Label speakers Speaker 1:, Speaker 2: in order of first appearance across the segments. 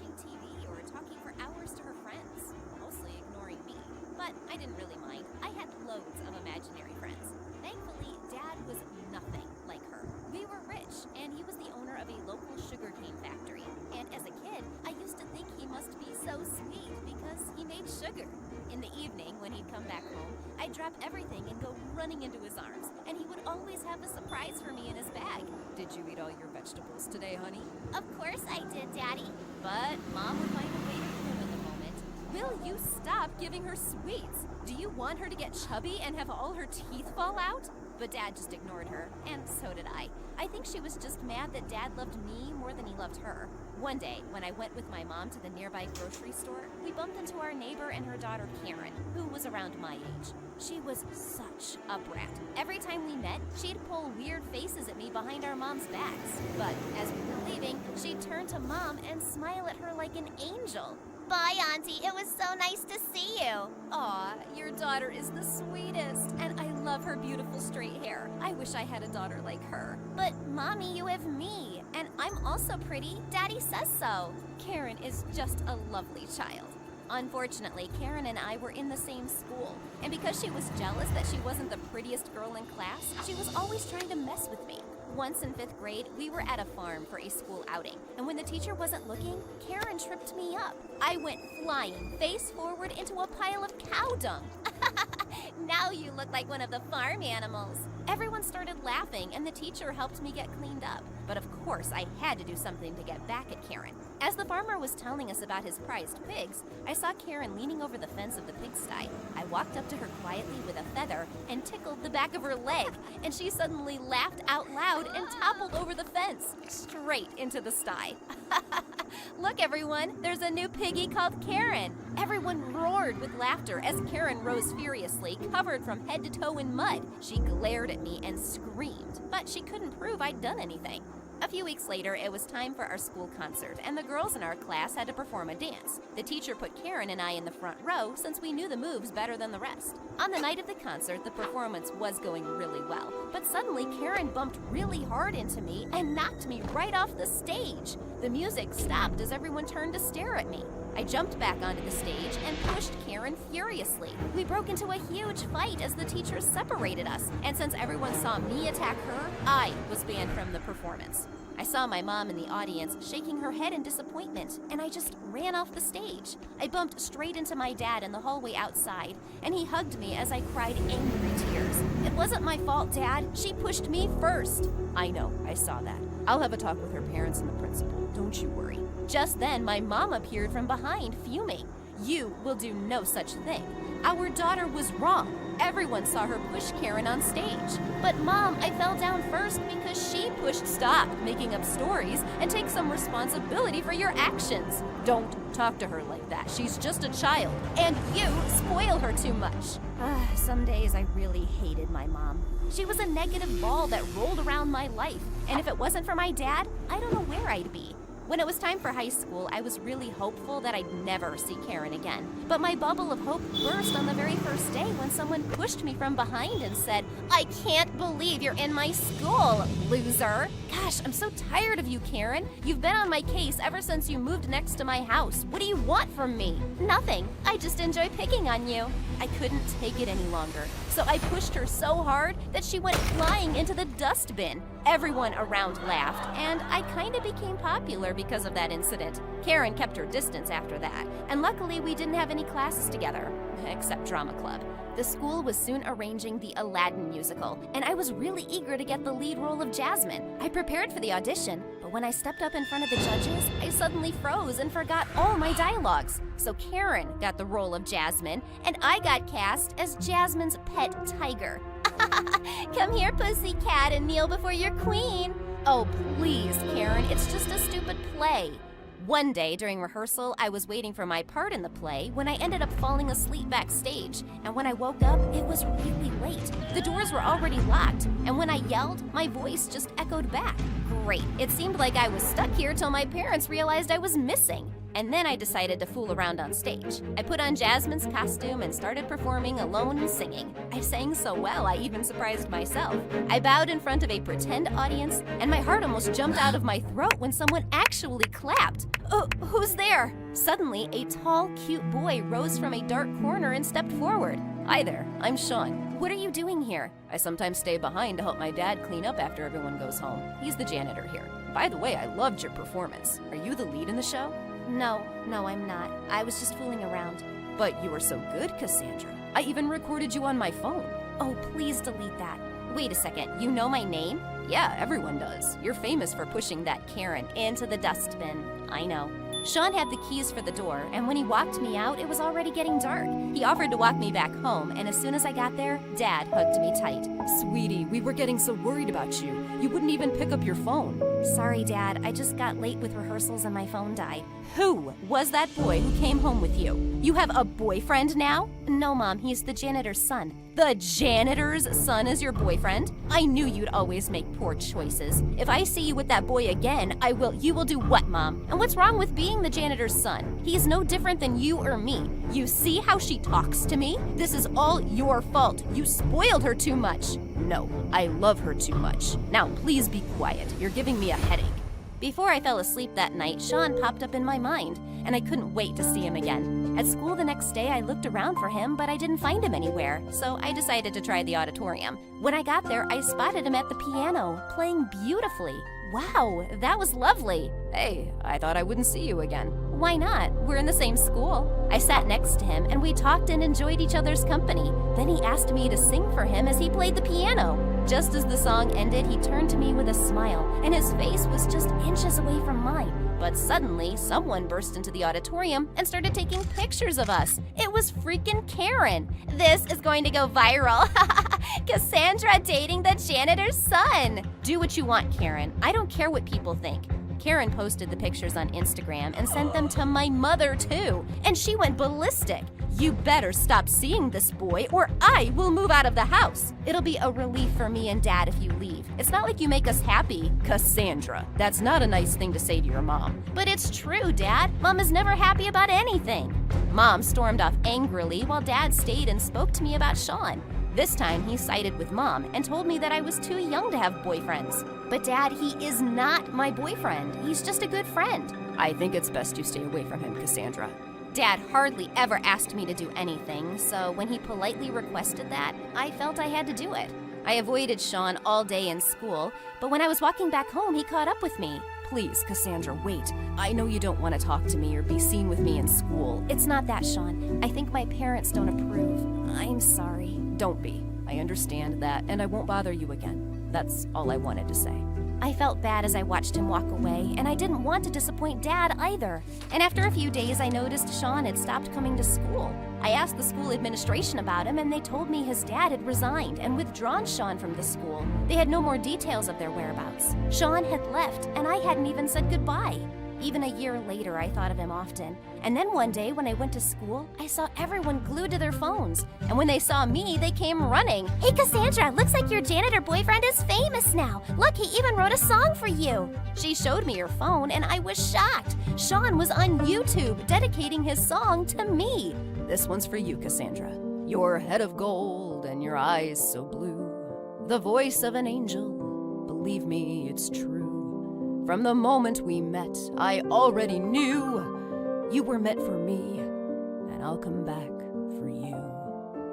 Speaker 1: watching TV or talking for hours to her friends, mostly ignoring me. But I didn't really mind. I had loads of imaginary friends. Thankfully, Dad was nothing like her. We were rich, and he was the owner of a local sugarcane factory. And as a kid, I used to think he must be so sweet because he made sugar. In the evening, when he'd come back home, I'd drop everything and go running into his arms, and he would always have a surprise for me in his bag.
Speaker 2: Did you eat all your vegetables today, honey?
Speaker 1: Of course I did, Daddy. But Mom would find a way to ruin the moment. Will you stop giving her sweets? Do you want her to get chubby and have all her teeth fall out? But Dad just ignored her, and so did I. I think she was just mad that Dad loved me more than he loved her. One day, when I went with my mom to the nearby grocery store, we bumped into our neighbor and her daughter Karen, who was around my age. She was such a brat. Every time we met, she'd pull weird faces at me behind our mom's backs. But as we were leaving, she'd turn to Mom and smile at her like an angel.
Speaker 3: Bye, Auntie. It was so nice to see you.
Speaker 1: Aw, your daughter is the sweetest, and I love her beautiful straight hair. I wish I had a daughter like her.
Speaker 3: But, Mommy, you have me, and I'm also pretty. Daddy says so.
Speaker 1: Karen is just a lovely child. Unfortunately, Karen and I were in the same school, and because she was jealous that she wasn't the prettiest girl in class, she was always trying to mess with me. Once in 5th grade, we were at a farm for a school outing, and when the teacher wasn't looking, Karen tripped me up. I went flying face forward into a pile of cow dung.
Speaker 3: Now you look like one of the farm animals.
Speaker 1: Everyone started laughing, and the teacher helped me get cleaned up. But of course, I had to do something to get back at Karen. As the farmer was telling us about his prized pigs, I saw Karen leaning over the fence of the pigsty. I walked up to her quietly with a feather and tickled the back of her leg, and she suddenly laughed out loud and toppled over the fence, straight into the sty. Look, everyone, there's a new piggy called Karen. Everyone roared with laughter as Karen rose furiously, covered from head to toe in mud. She glared at me and screamed, but she couldn't prove I'd done anything. A few weeks later, it was time for our school concert, and the girls in our class had to perform a dance. The teacher put Karen and I in the front row since we knew the moves better than the rest. On the night of the concert, the performance was going really well, but suddenly Karen bumped really hard into me and knocked me right off the stage. The music stopped as everyone turned to stare at me. I jumped back onto the stage and pushed Karen furiously. We broke into a huge fight as the teachers separated us, and since everyone saw me attack her, I was banned from the performance. I saw my mom in the audience shaking her head in disappointment, and I just ran off the stage. I bumped straight into my dad in the hallway outside, and he hugged me as I cried angry tears. It wasn't my fault, Dad. She pushed me first.
Speaker 2: I know, I saw that. I'll have a talk with her parents and the principal. Don't you worry.
Speaker 1: Just then, my mom appeared from behind, fuming. You will do no such thing. Our daughter was wrong. Everyone saw her push Karen on stage. But Mom, I fell down first because she pushed. Stop making up stories and take some responsibility for your actions.
Speaker 2: Don't talk to her like that. She's just a child.
Speaker 1: And you spoil her too much. Some days I really hated my mom. She was a negative ball that rolled around my life. And if it wasn't for my dad, I don't know where I'd be. When it was time for high school, I was really hopeful that I'd never see Karen again. But my bubble of hope burst on the very first day when someone pushed me from behind and said, "I can't believe you're in my school, loser." Gosh, I'm so tired of you, Karen. You've been on my case ever since you moved next to my house. What do you want from me? Nothing. I just enjoy picking on you. I couldn't take it any longer, so I pushed her so hard that she went flying into the dustbin. Everyone around laughed, and I kind of became popular because of that incident. Karen kept her distance after that, and luckily we didn't have any classes together, except drama club. The school was soon arranging the Aladdin musical, and I was really eager to get the lead role of Jasmine. I prepared for the audition, but when I stepped up in front of the judges, I suddenly froze and forgot all my dialogues. So Karen got the role of Jasmine, and I got cast as Jasmine's pet tiger. Come here, pussycat, and kneel before your queen. Oh, please, Karen, it's just a stupid play. One day during rehearsal, I was waiting for my part in the play when I ended up falling asleep backstage. And when I woke up, it was really late. The doors were already locked, and when I yelled, my voice just echoed back. Great. It seemed like I was stuck here till my parents realized I was missing. And then I decided to fool around on stage. I put on Jasmine's costume and started performing alone and singing. I sang so well, I even surprised myself. I bowed in front of a pretend audience, and my heart almost jumped out of my throat when someone actually clapped. Oh, who's there? Suddenly, a tall, cute boy rose from a dark corner and stepped forward. Hi there, I'm Sean. What are you doing here? I sometimes stay behind to help my dad clean up after everyone goes home. He's the janitor here. By the way, I loved your performance. Are you the lead in the show?
Speaker 3: No, I'm not. I was just fooling around.
Speaker 1: But you were so good, Cassandra. I even recorded you on my phone.
Speaker 3: Oh, please delete that.
Speaker 1: Wait a second, you know my name? Yeah, everyone does. You're famous for pushing that Karen into the dustbin. I know. Sean had the keys for the door, and when he walked me out, it was already getting dark. He offered to walk me back home, and as soon as I got there, Dad hugged me tight. Sweetie, we were getting so worried about you. You wouldn't even pick up your phone.
Speaker 3: Sorry, Dad. I just got late with rehearsals and my phone died.
Speaker 1: Who was that boy who came home with you? You have a boyfriend now?
Speaker 3: No, Mom. He's the janitor's son.
Speaker 1: The janitor's son is your boyfriend? I knew you'd always make poor choices. If I see you with that boy again, you will do what, Mom? And what's wrong with being the janitor's son? He's no different than you or me. You see how she talks to me? This is all your fault. You spoiled her too much. No, I love her too much. Now, please be quiet. You're giving me a headache. Before I fell asleep that night, Sean popped up in my mind, and I couldn't wait to see him again. At school the next day, I looked around for him, but I didn't find him anywhere, so I decided to try the auditorium. When I got there, I spotted him at the piano, playing beautifully. Wow, that was lovely. Hey, I thought I wouldn't see you again. Why not? We're in the same school. I sat next to him, and we talked and enjoyed each other's company. Then he asked me to sing for him as he played the piano. Just as the song ended, he turned to me with a smile, and his face was just inches away from mine. But suddenly, someone burst into the auditorium and started taking pictures of us. It was freaking Karen.
Speaker 3: This is going to go viral. Cassandra dating the janitor's son.
Speaker 1: Do what you want, Karen. I don't care what people think. Karen posted the pictures on Instagram and sent them to my mother, too. And she went ballistic. You better stop seeing this boy or I will move out of the house. It'll be a relief for me and Dad if you leave. It's not like you make us happy. Cassandra, that's not a nice thing to say to your mom. But it's true, Dad. Mom is never happy about anything. Mom stormed off angrily while Dad stayed and spoke to me about Sean. This time, he sided with Mom and told me that I was too young to have boyfriends. But Dad, he is not my boyfriend. He's just a good friend. I think it's best you stay away from him, Cassandra. Dad hardly ever asked me to do anything, so when he politely requested that, I felt I had to do it. I avoided Sean all day in school, but when I was walking back home, he caught up with me. Please, Cassandra, wait. I know you don't want to talk to me or be seen with me in school.
Speaker 3: It's not that, Sean. I think my parents don't approve. I'm sorry.
Speaker 1: Don't be. I understand that, and I won't bother you again. That's all I wanted to say.
Speaker 3: I felt bad as I watched him walk away, and I didn't want to disappoint Dad either. And after a few days, I noticed Sean had stopped coming to school. I asked the school administration about him, and they told me his dad had resigned and withdrawn Sean from the school. They had no more details of their whereabouts. Sean had left, and I hadn't even said goodbye. Even a year later, I thought of him often. And then one day, when I went to school, I saw everyone glued to their phones. And when they saw me, they came running. Hey, Cassandra, looks like your janitor boyfriend is famous now. Look, he even wrote a song for you.
Speaker 1: She showed me her phone, and I was shocked. Sean was on YouTube, dedicating his song to me. This one's for you, Cassandra. Your head of gold and your eyes so blue. The voice of an angel, believe me, it's true. From the moment we met, I already knew you were meant for me, and I'll come back for you.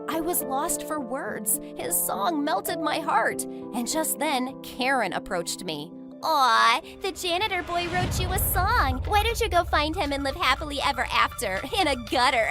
Speaker 1: I was lost for words. His song melted my heart. And just then, Karen approached me.
Speaker 3: Aw, the janitor boy wrote you a song. Why don't you go find him and live happily ever after in a gutter?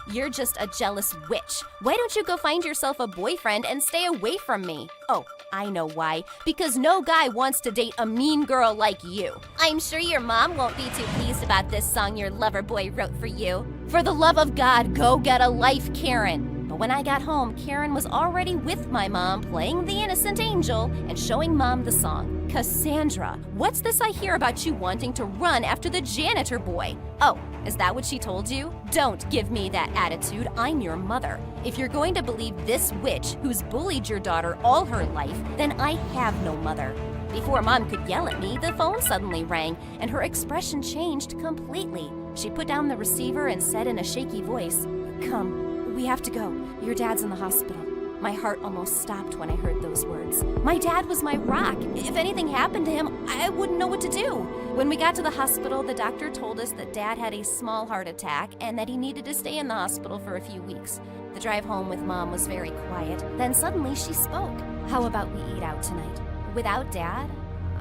Speaker 1: You're just a jealous witch. Why don't you go find yourself a boyfriend and stay away from me? Oh, I know why. Because no guy wants to date a mean girl like you.
Speaker 3: I'm sure your mom won't be too pleased about this song your lover boy wrote for you.
Speaker 1: For the love of God, go get a life, Karen. But when I got home, Karen was already with my mom playing the innocent angel and showing Mom the song. Cassandra, what's this I hear about you wanting to run after the janitor boy? Oh, is that what she told you? Don't give me that attitude. I'm your mother. If you're going to believe this witch who's bullied your daughter all her life, then I have no mother. Before Mom could yell at me, the phone suddenly rang, and her expression changed completely.
Speaker 3: She put down the receiver and said in a shaky voice, "Come, we have to go. Your dad's in the hospital." My heart almost stopped when I heard those words. My dad was my rock. If anything happened to him, I wouldn't know what to do. When we got to the hospital, the doctor told us that Dad had a small heart attack and that he needed to stay in the hospital for a few weeks. The drive home with Mom was very quiet. Then suddenly she spoke. "How about we eat out tonight?" "Without Dad?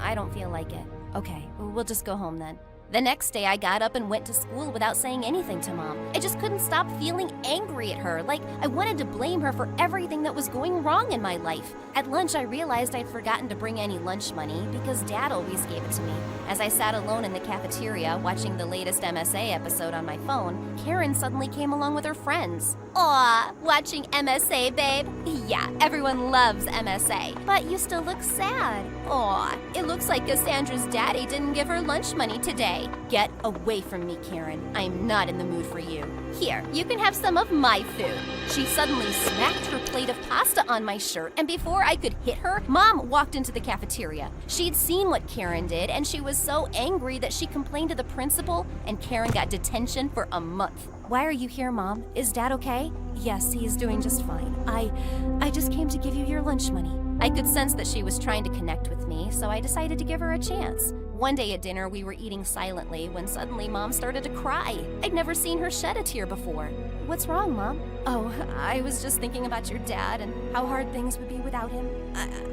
Speaker 3: I don't feel like it." "Okay, we'll just go home then." The next day, I got up and went to school without saying anything to Mom. I just couldn't stop feeling angry at her, like I wanted to blame her for everything that was going wrong in my life. At lunch, I realized I'd forgotten to bring any lunch money because Dad always gave it to me. As I sat alone in the cafeteria watching the latest MSA episode on my phone, Karen suddenly came along with her friends. "Aw, watching MSA, babe?" "Yeah, everyone loves MSA. But you still look sad." "Aw, it looks like Cassandra's daddy didn't give her lunch money today." "Get away from me, Karen. I'm not in the mood for you. Here, you can have some of my food." She suddenly smacked her plate of pasta on my shirt, and before I could hit her, Mom walked into the cafeteria. She'd seen what Karen did, and she was so angry that she complained to the principal, and Karen got detention for a month. "Why are you here, Mom? Is Dad okay?" "Yes, he is doing just fine. I just came to give you your lunch money." I could sense that she was trying to connect with me, so I decided to give her a chance. One day at dinner, we were eating silently when suddenly Mom started to cry. I'd never seen her shed a tear before. "What's wrong, Mom?" "Oh, I was just thinking about your dad and how hard things would be without him.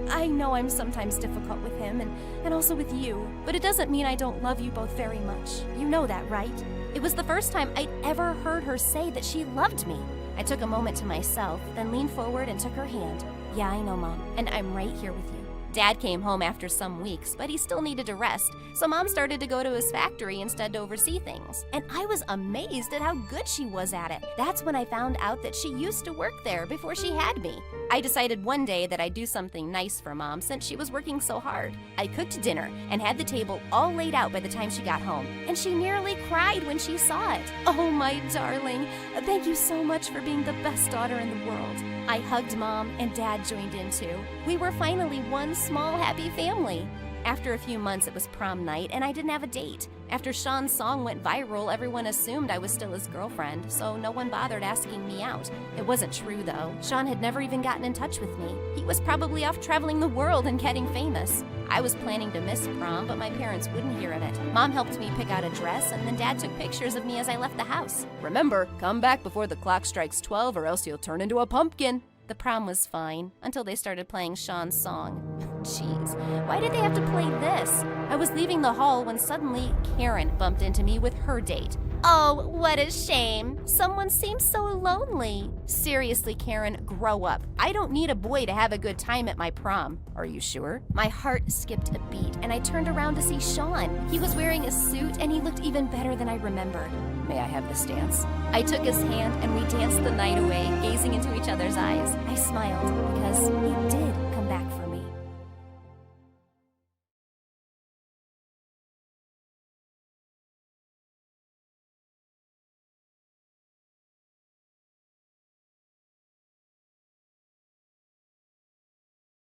Speaker 3: I know I'm sometimes difficult with him and also with you, but it doesn't mean I don't love you both very much. You know that, right?" It was the first time I'd ever heard her say that she loved me. I took a moment to myself, then leaned forward and took her hand. "Yeah, I know, Mom, and I'm right here with you." Dad came home after some weeks, but he still needed to rest, so Mom started to go to his factory instead to oversee things. And I was amazed at how good she was at it. That's when I found out that she used to work there before she had me. I decided one day that I'd do something nice for Mom since she was working so hard. I cooked dinner and had the table all laid out by the time she got home, and she nearly cried when she saw it. "Oh, my darling, thank you so much for being the best daughter in the world." I hugged Mom, and Dad joined in too. We were finally one small happy family. After a few months, it was prom night, and I didn't have a date. After Sean's song went viral, everyone assumed I was still his girlfriend, so no one bothered asking me out. It wasn't true, though. Sean had never even gotten in touch with me. He was probably off traveling the world and getting famous. I was planning to miss prom, but my parents wouldn't hear of it. Mom helped me pick out a dress, and then Dad took pictures of me as I left the house.
Speaker 2: Remember, come back before the clock strikes 12 or else you'll turn into a pumpkin.
Speaker 3: The prom was fine, until they started playing Sean's song. Jeez, why did they have to play this? I was leaving the hall when suddenly Karen bumped into me with her date. "Oh, what a shame. Someone seems so lonely." "Seriously, Karen, grow up. I don't need a boy to have a good time at my prom."
Speaker 2: "Are you sure?"
Speaker 3: My heart skipped a beat, and I turned around to see Sean. He was wearing a suit, and he looked even better than I remembered.
Speaker 2: "May I have this dance?"
Speaker 3: I took his hand, and we danced the night away, gazing into each other's eyes. I smiled, because he did